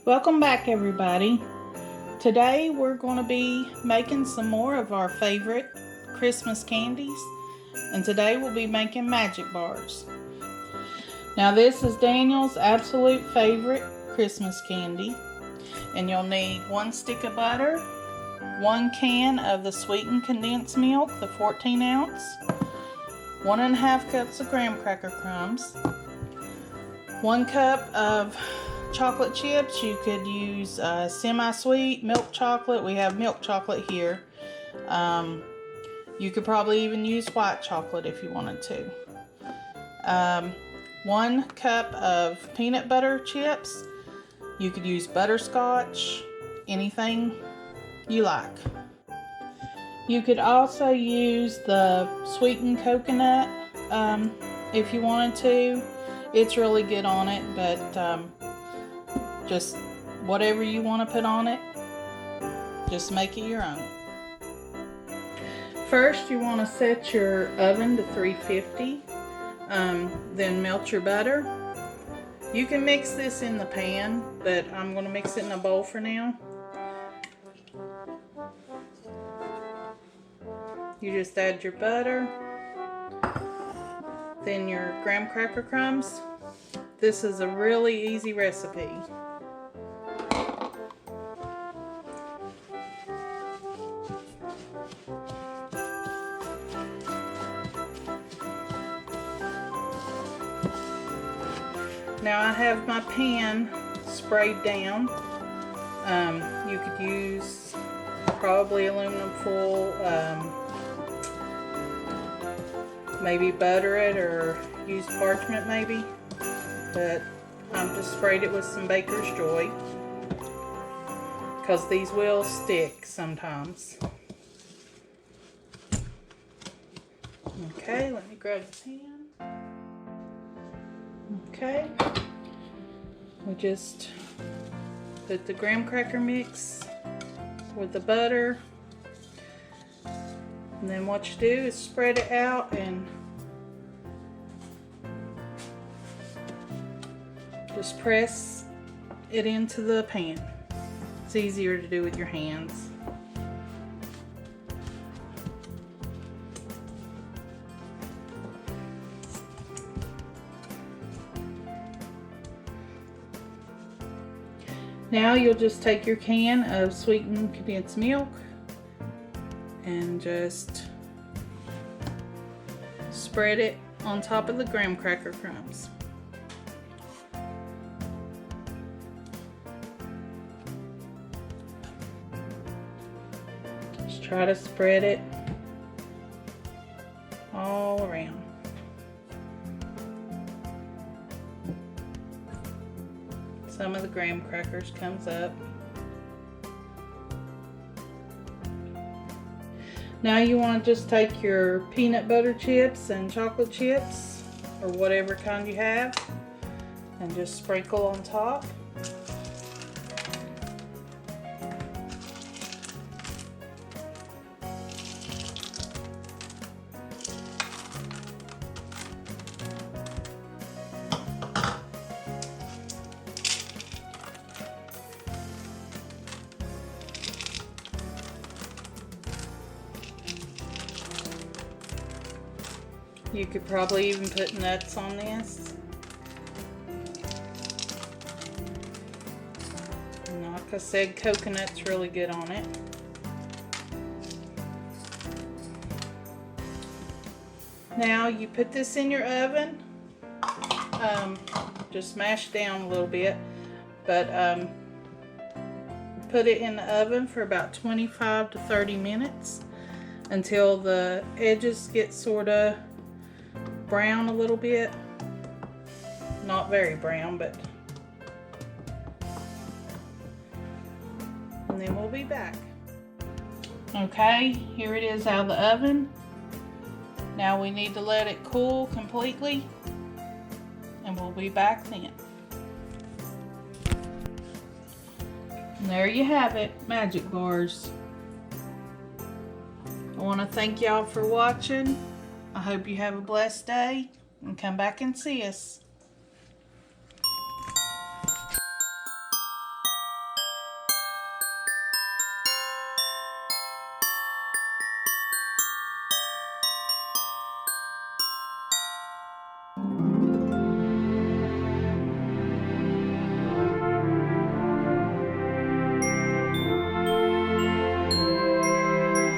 Welcome back, everybody. Today we're going to be making some more of our favorite Christmas candies, and today we'll be making magic bars. Now this is Daniel's absolute favorite Christmas candy, and you'll need 1 stick of butter, 1 can of the sweetened condensed milk, the 14 ounce, 1.5 cups of graham cracker crumbs, 1 cup of chocolate chips. You could use semi-sweet milk chocolate. We have milk chocolate here. You could probably even use white chocolate if you wanted to. 1 cup of peanut butter chips. You could use butterscotch, anything you like. You could also use the sweetened coconut if you wanted to. It's really good on it, but just whatever you want to put on it, just make it your own. First, you want to set your oven to 350, then melt your butter. You can mix this in the pan, but I'm going to mix it in a bowl for now. You just add your butter, then your graham cracker crumbs. This is a really easy recipe. Now I have my pan sprayed down. You could use probably aluminum foil, maybe butter it or use parchment maybe, but I'm just sprayed it with some Baker's Joy because these will stick sometimes. Okay, let me grab the pan. Okay, we just put the graham cracker mix with the butter, and then what you do is spread it out and just press it into the pan. It's easier to do with your hands. Now you'll just take your can of sweetened condensed milk and just spread it on top of the graham cracker crumbs. Just try to spread it all around. Some of the graham crackers comes up. Now you want to just take your peanut butter chips and chocolate chips, or whatever kind you have, and just sprinkle on top. You could probably even put nuts on this. And like I said, coconut's really good on it. Now you put this in your oven. Just mash down a little bit, but put it in the oven for about 25 to 30 minutes until the edges get sort of brown a little bit. Not very brown, but. And then we'll be back. Okay, here it is out of the oven. Now we need to let it cool completely, and we'll be back then. And there you have it, magic bars. I want to thank y'all for watching. I hope you have a blessed day and come back and see us.